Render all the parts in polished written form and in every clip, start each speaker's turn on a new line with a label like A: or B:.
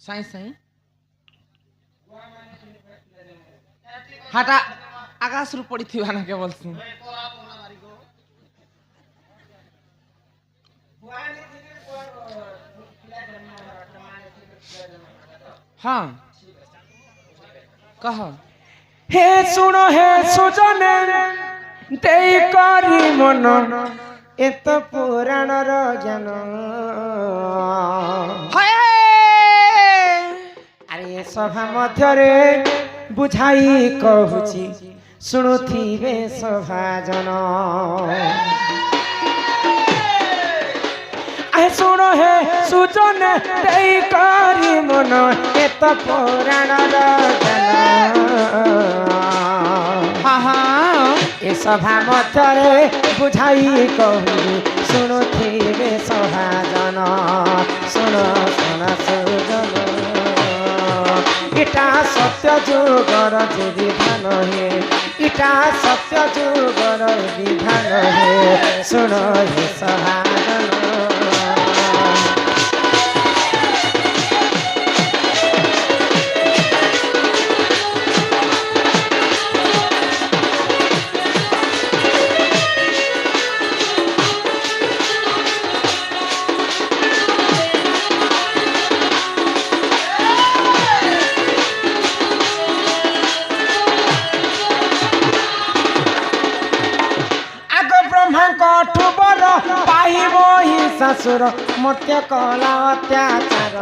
A: ସାଇଁ ସାଇଁ ହାଟା ଆକାଶରୁ ପଡ଼ିଥିବା ନା କେବଳ ହଁ କହ
B: हे सुन हे सुजने देई करी मन एत पुराण र ज्ञान अरे सभा मध्यरे बुझाई कहूची शुणुथिबे सभाजन सुन हे सुजन देई करी मन एत पुराण र ज्ञान ए सभा मध्यरे बुझाई कहूची शुणुथिबे सभाजन शुण शुण सुजन इटा सत्य जुगर जे विधान हे इटा सत्य जुगर विधान हे सुन हे सभाजन ससुर मत्य कला अत्याचार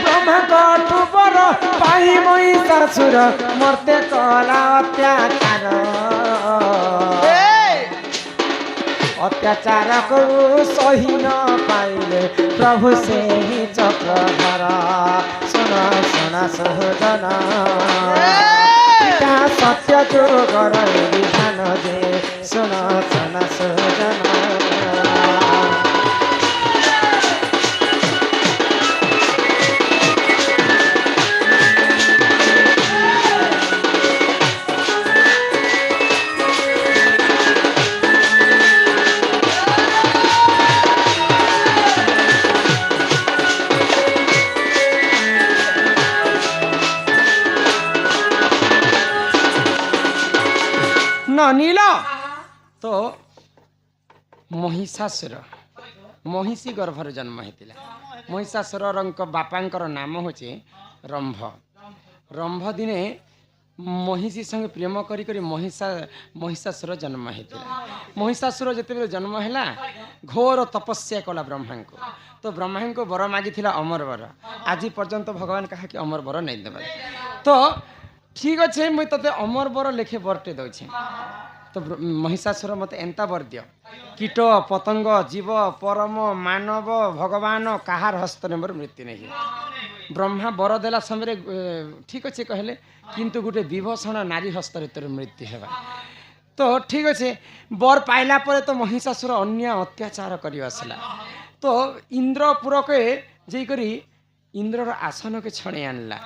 B: ब्रह्मा कठुबर पाई मई ससुर मर्त्य कला अत्याचार अत्याचार को सही न पाइले प्रभु से ही चक्रधर सुन सुन सुजन सत्य जुगर विधान जे सुन सुन सुजन
A: नीला तो महिषासुर महिषी गर्भर जन्म होता महिषासुर बापांकर नाम होचे रंभ रंभ दिने महिषी संगे प्रेम करी महिषासुर जन्म होता महिषासुर जिते जन्म है घोर तपस्या कला ब्रह्मा को तो ब्रह्मा को वर मागी अमर वर आज पर्यंत भगवान कहा कि अमर वर नहीं देवा तो ठीक अच्छे मुई ते अमर वर लेखे बरटे दौचे तो महिषासुर मत एंता बर दियो कीट पतंग जीव परम मानव भगवान कहार हस्त ने मोर मृत्यु नहीं ब्रह्मा बर देला समय ठीक अच्छे कहले किंतु गोटे विभूषण नारी हस्त तोर मृत्यु है तो ठीक अच्छे बर पाइला परे तो महिषासुर अन्य अत्याचार कर आसला तो इंद्रपुर के जाकरी इंद्रर आसन के छणे आनला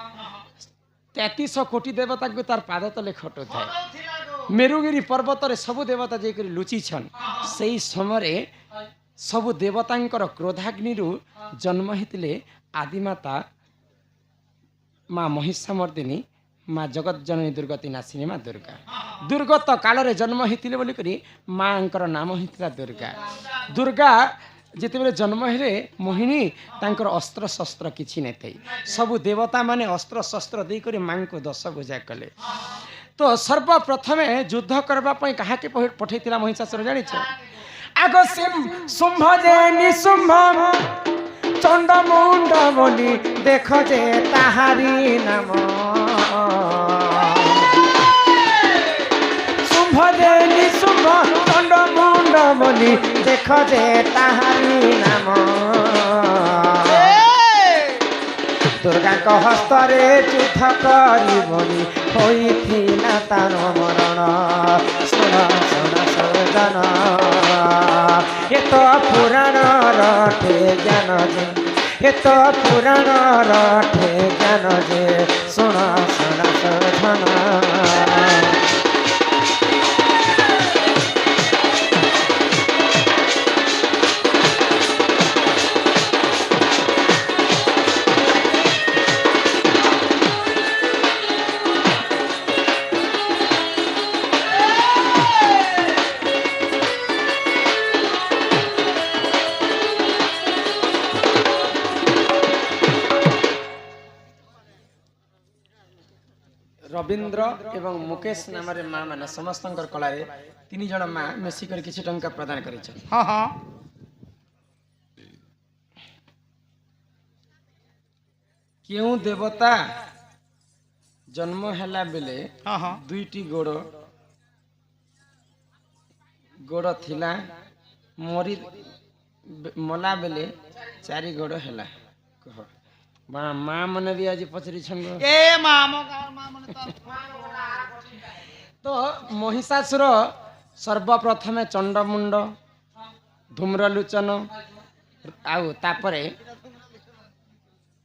A: 33 कोटी देवता को तार पाद तले खटो थाए मेरुगिरी पर्वत रे सबु देवता जाकरी लुचि छन सेई समय सबु देवतांकर क्रोधाग्नि जन्म हेतिले आदिमाता माँ महिषामर्दिनी माँ जगत जननी दुर्गति नासिनी माँ दुर्गा दुर्गत काल रे जन्म हेतिले बोली करी माँकर नाम हेतिला दुर्गा दुर्गा जिते जन्म हेले मोहिनी तांकर अस्त्र शस्त्र किछि नै थई सबु देवता माने अस्त्र शस्त्र दे करी माँ को दश भुजा कले तो सर्वप्रथम युद्ध करबा पई कहा के पठैतिला महिषासुर जानि छ आगो शुंभ जे निशुंभ चंड मुंड बोली देख जे ताहारी नाम शुंभ जे निशुंभ चंड मुंड बोली देख जे ताहारी नाम दुर्गा को हस्तरे युद्ध करिबनी होइथिला तार मरण सुन सुन सुजन ये तो पुराण रटे ज्ञान जे ये तो पुराण रटे ज्ञान जे सुन सुन सुजन रवींद्र एवं मुकेश नाम माँ मैंने समस्त कला 3 जन माँ मिसिक किसी टंका प्रदान कर
C: हाँ हाँ
A: क्यों देवता जन्म हैला बेले
C: हाँ हाँ
A: 2टी गोड़ गोड़ थिला मरी मला बेले 4 गोड़ हैला कह माँ माँ मन भी आज पचरी
C: ए मामो का मामो
A: तो महिषासुर सर्वप्रथमे चंडमुंड धूम्रलोचन आउ तापरे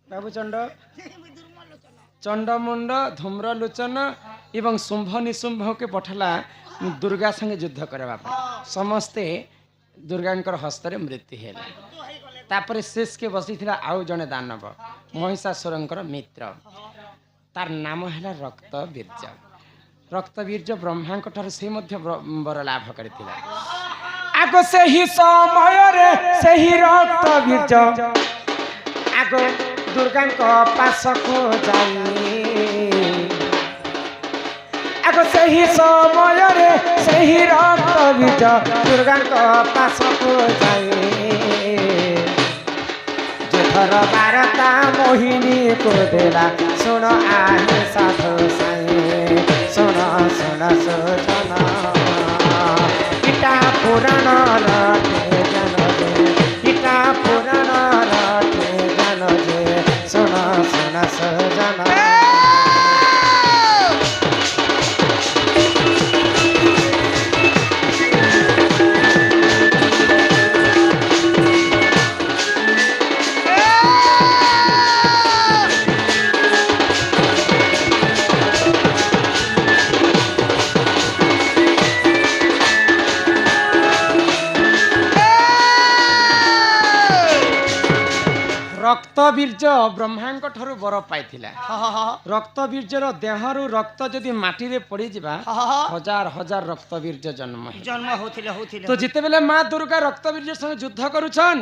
A: बाबू चंडमुंड धूम्रलोचन एवं शुंभ निशुंभ के पठला दुर्गा संगे युद्ध करवा समस्ते दुर्गांकर हस्ତରେ मृत्यु हेला तापरे शेष के बसी थिला आउ जने दानव महिषासुरंकर मित्र तार नाम हैला रक्तवीर्य ब्रह्मांक ठार से मध्य वर लाभ करथिला आगो से ही समय रे से ही रक्तवीर्य आगो दुर्गांक पास को जाई आगो से ही समय रे से ही रक्तवीर्य दुर्गांक पास को जाई जेथर बारता मोहिनी को देला सुन आहे साधु साई सुन सुन सुन इटा पुराण रटे जन जे इटा पुराण रटे जन जे सुन सुन सजन रक्तवीर्य ब्रह्मांक ठारू बर पाइथिला रक्तवीर्यर देहरु रक्त जदि माटी रे पड़ी जिबा हजार हजार रक्तवीर्य जन्म
C: होथिले
A: तो जिते बेले माँ दुर्गा रक्तवीर्य संग युद्ध करूछन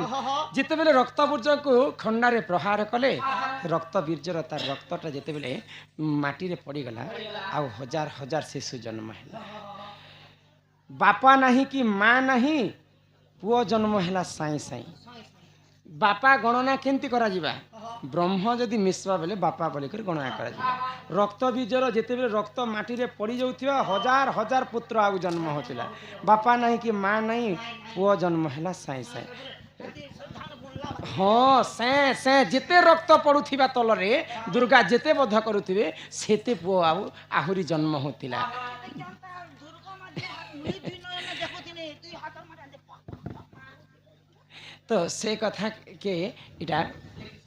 A: जिते बेले रक्तवीर्य को खंडा रे प्रहार कले रक्तवीर्यर तार रक्तटा जिते बेले माटी रे पड़ी गला आ हजार हजार शिशु जन्म हैला बापा नहीं कि माँ नहीं पुओ जन्म हैला साई साई बापा गणना केमती करा जिबा ब्रह्म जदि मिसवा बेले बापा बोलिकर गणना करा जिबा रक्त बीजर जेते बेले रक्त माटी रे पड़ी जाउथिबा हजार हजार पुत्र आउ जन्म होतिला बापा नहीं कि माँ नहीं पुओ जन्म हैला साई साई हाँ से जेते रक्त पड़ुथिबा तल रे दुर्गा जेते बध करुथिबे सेते पुओ आउ आहुरी जन्म होतिला तो से कथा के इटा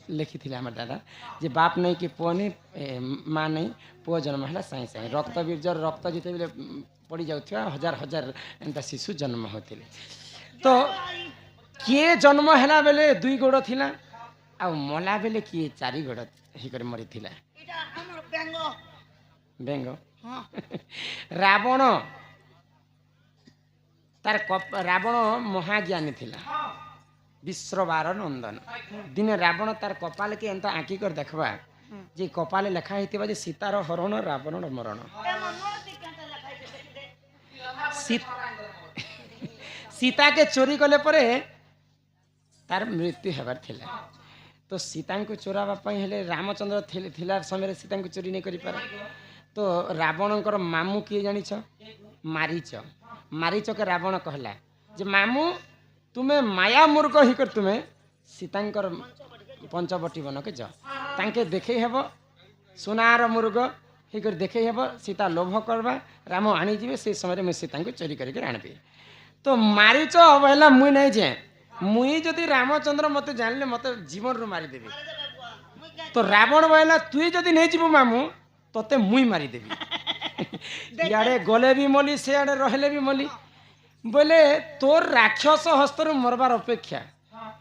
A: लिखी थी हमारे दादा जे बाप नहीं कि पुओ नहीं माँ नहीं पुओ जन्म है साई साई रक्तवीर्य रक्त जिते बेले पड़ी जाउथिबा हजार हजार एंता शिशु जन्म होते तो किए जन्म हैला बेले 2 गोड़ थिला आ मला बेले किए 4 गोड़ हिकर मरी थिला बेंग रावण तार रावण महाज्ञानी थिला विश्वबार नंदन दिने रावण तार कपाल के एंता आँखी कर देखबा जे कपाल लेखा हेतिबा जे सीतार हरण रावणर मरण सीता के चोरी कले परे तार मृत्यु हेबार थिला तो सीता को चोराबा पई हेले रामचंद्र थिला समय सीता को चोरी नहीं करि पार तो रावणकर मामू किए जानी छ मारीच के रावण कहला जे मामू तुम्हें माया मूर्ख हिकर तुम्हें सीतांकर पंचवटी बन के जाके देखे हेब सोनार मुर्ग हिकर देखे हेब सीता लोभ करवा राम आनी जीवे से समय मुझे सीता को चोरी करके आनबी तो मारीच अवहेला मुई नहीं जाए मुई जदि रामचंद्र मत जानले मत जीवन रू मारिदेवी तो रावण बहला तुई जदि नहीं जीव मामू तोते मुई मारिदेवी इे गले भी मली से रहिले भी मली बोले तोर राक्षस हस्तर मरबार अपेक्षा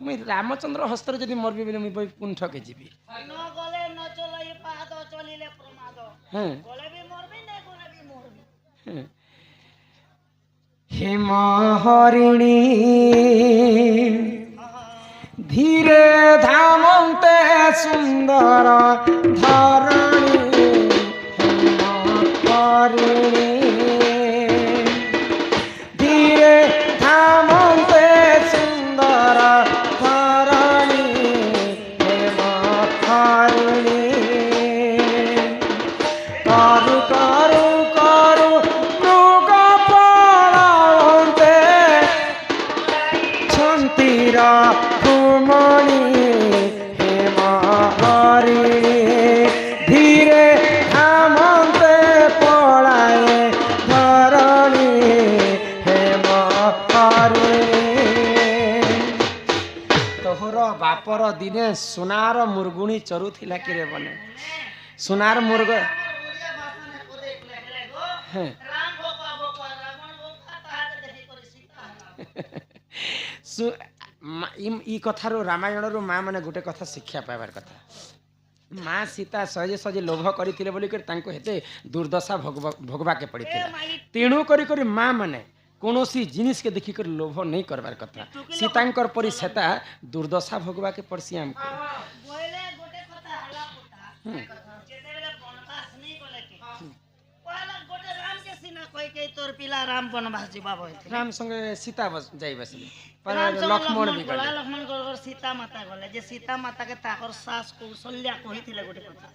A: मुई रामचंद्र हस्तर जदि मरबी बोले मुई कुंठ के जीवी हेम हरिणी धीरे धामंते सुंदर धरणी हेम
B: हरिणी धीरे धामन्ते सुंदर धरणी हेम हरिणी करु करु करु मृग पलावन्ते छन्तिर भूमणि हेम हरिणी धीरे धामन्ते पलाए धरणी हेम हरिणी
A: तोहर बापर दिने सुनार मुर्गुणी चरुथिला किरे बने सुनार मुर्ग हाँ। ई कथार रामायण रू माँ मैंने गोटे कथा शिक्षा पाइबार कथा माँ सीता सजे सजे लोभ करते बोलिकर हेते दुर्दशा भोगवाके पड़ी तेणु करी माँ मैंने कौनसी जिनिस के देखिक लोभ नहीं करवार कथा सीतांकर परी सेता दुर्दशा भोगवाके पड़सी आमको
C: तोर पिला राम बनवास जीवा
A: राम संगे सीता जाई बसले पर
C: लक्ष्मण
A: भी गले
C: लक्ष्मण गोर सीता माता गले जे सीता माता के ताकर सास कौशल्या कहिथिले गोटे कथा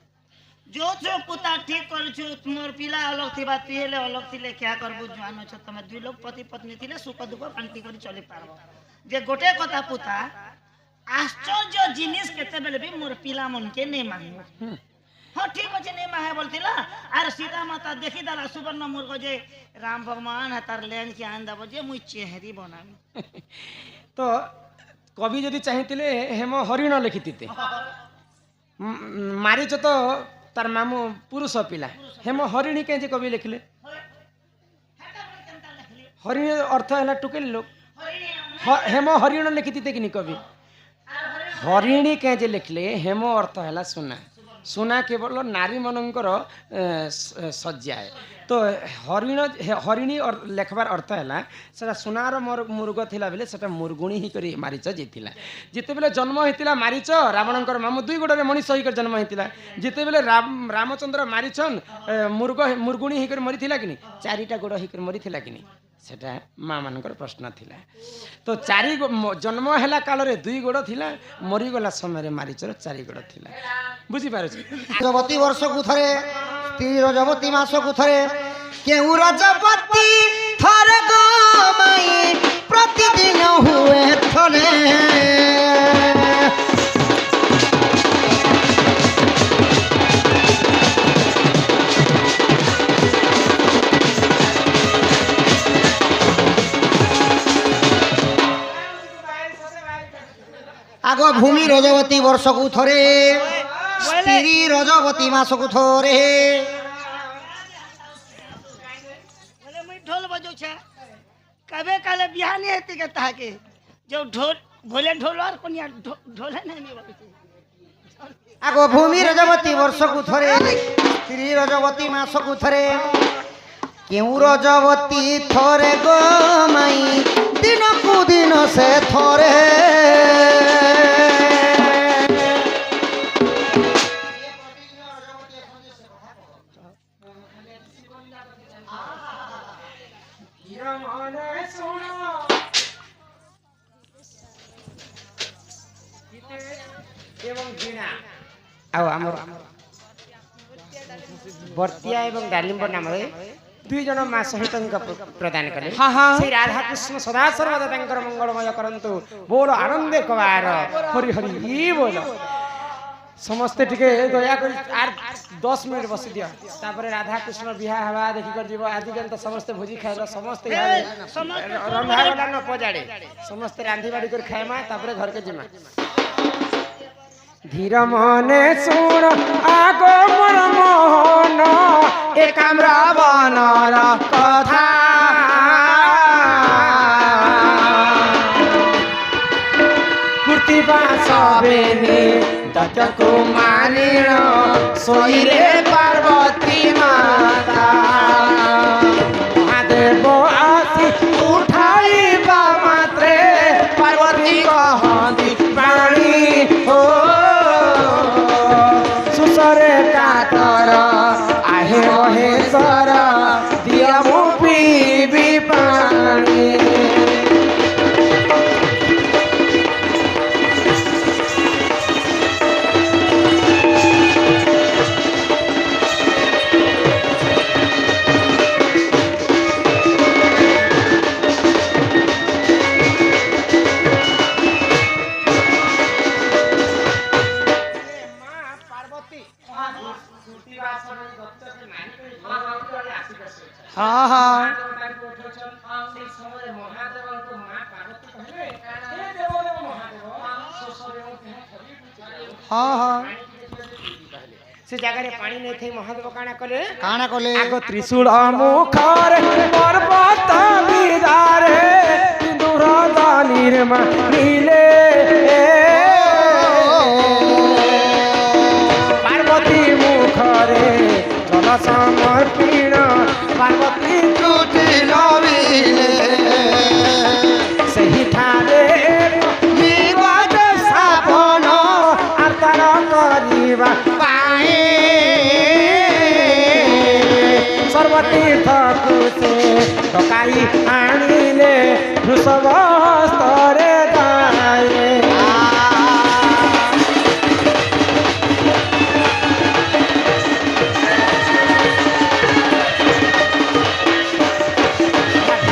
C: जो जो पुता ठीक करछु मोर पिला अलग थिबा तु हेले अलग थिले क्या करबु जानो छ तमे दुई लोग पति पत्नी थिले सुख दुख बांटी करी चली पारबो जे गोटे कथा पुता आश्चर्य जिनिस केते बेले भी मोर पिला मन के नै मांगो हाँ ठीक अच्छे नहीं माहे बोलतीला अरे सीता माता देखी दाला सुवर्ण मुर्ग जे राम भगवान है तार लेन के आन दबो जे मुई चेहरी बनामी
A: तो कवि जदि चाहिए हेम हरिण लिखिते मारिच तो तार मामू पुरुष पिला हेम हरिणी कहीं कवि लिखले हरिणी अर्थ है टुकेल लोग हेम हरिण लिखिते कि कवि हरिणी कहीं लिखले हेम अर्थ है सुना सुना केवल नारी मनकर सज्जा है तो हरिणी लेखबार अर्थ है से सुनार मुर्ग थिला बेले सेटा मुर्गुणी ही करी मारिच जीतिला जिते बेले जन्म होता मारिच रावणकर मामू दुई गोड़े मनीष होकर जन्म होता जिते बेले रामचंद्र मारिछन मुर्गुणी होकर मरीथिला कि चारिटा गोड़ होकर मरीथिला कि सेटा माँ मानकर प्रश्न थिला तो चारि जन्म है काल रे दुई गोड़ थिला मरीगला समय मारिचर चारि गोड़ थिला बुझी पारे
B: रजवती वर्ष को थरे स्त्री रजवती मास को थरे केउ रजवती थरे गमाई प्रतिदिन हुए थले आगो भूमि रजवती वर्ष को थरे स्त्री रजवती मास को थरे
C: बोले मुई ढोल बजो छे कबे काले बिहानी हेती के ताके जो ढोल भोले ढोल और कोनिया ढोले नहीं बजती
B: आगो भूमि रजवती वर्ष को थरे स्त्री रजवती मास को थरे केउ रजवती थरे गमाई दिन को दिन से थरे
A: बर्तिया एवं डालिंब नाम दुई जन माँ सहित प्रदान कले से राधा कृष्ण सदा सर्वदा मंगलमय करंतु बोल आनंदे कबार हरि हरि बोल समस्ते टिके दया कर 10 मिनट बसी दिया तापर राधा कृष्ण बिहा हवा देखि कर जीव आदि जन तो समस्ते भोजी खाइला समस्ते रंधा गला न पजाड़े समस्ते रांधी बाड़ी कर खाएमा तापर घर के जिमा धीर मने सुन आगो मोर मोहन एकाम्रा बनर कथा कुर्ती बासबेनी दत्त कुमारीण सोईरे पार्वती माता महादेव आसी उठाइबा मात्रे पार्वती कहती प्राणी हो सुसरे कातर आहे महेश्वर
B: हाँ हाँ हाँ हाँ
A: से जगह पानी नहीं थे महादेव काना कले
B: काना कले
A: आगो त्रिशूल मुखर पर्वत बिदारे दुरद निर्मा नीले पार्वती मुखरे जल समर्पिण पार्वती
B: टूटी लबिले
A: सही ठारे
B: निवाद साबन
A: आर्तार करिबा
B: पाए
A: सर्वतीर्थ से डकाई आनिले वृषभ स्तरे दाए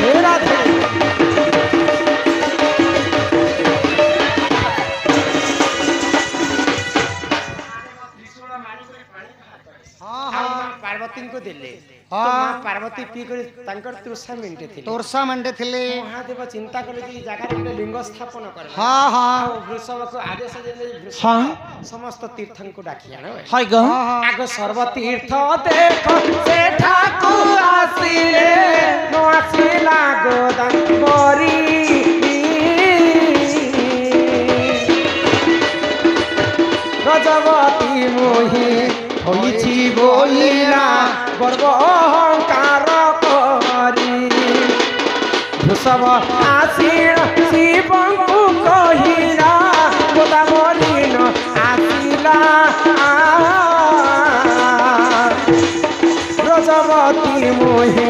A: घेरा थे
B: हाँ
A: ଆଉ
B: हाँ
A: ମା ପାର୍ବତୀଙ୍କୁ ଦେଲେ ତ
B: ହଁ।
A: ମା ପାର୍ବତୀ ପି କରି ତାଙ୍କର ତୃଷା ମେଣ୍ଟେ ଥିଲେ
B: ତୋରସା ମେଣ୍ଟେ ଥିଲେ
A: ମହାଦେବ ଚିନ୍ତା କଲେ ଯେ ଏଇ ଜାଗାରେ ଗୋଟେ ଲିଙ୍ଗ ସ୍ଥାପନ କରେ
B: हाँ हाँ
A: ଆଉ ବୃଷଭକୁ ଆଦେଶ ଦେଲେ ବୃଷଭ
B: ହଁ।
A: ସମସ୍ତ ତୀର୍ଥଙ୍କୁ ଡାକି ଆଣ
B: हाय ग हाँ हाँ
A: ଆଗ ସର୍ବତୀର୍ଥ ଦେଖ ସେଠାକୁ ଆସିଲେ ନ ଆସିଲା ଗୋଦାନ ମରି ଗଜବତୀ ମୋହି ହୋଇଛି ବୋଲିଲା ଗର୍ବ ଅହଙ୍କାର କରି ବୃଷଭ ଆସିଣ ଶିବଙ୍କୁ କହିଲା ଗୋଦାବରୀନ ଆସିଲା ବ୍ରଜବତୀ ମୋହି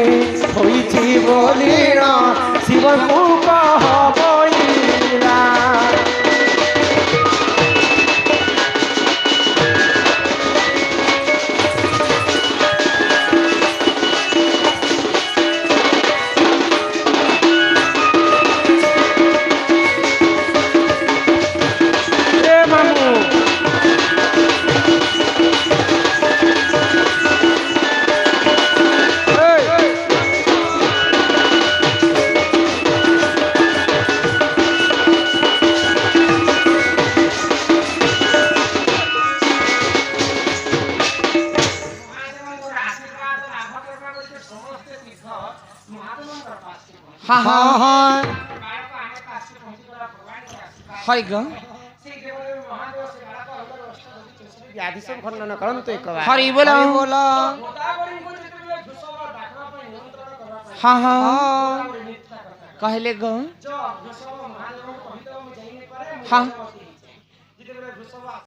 A: ହୋଇଛି ବୋଲିଣ ଶିବଙ୍କୁ କହ ବୋଇଲା रे ମାମୁଁ
B: हाँ हाँ हाँ हाय ग
A: व्याधि सब खंडन करन्तु एक बार
B: हरि बोला बोला हाँ हाँ कहले ग हाँ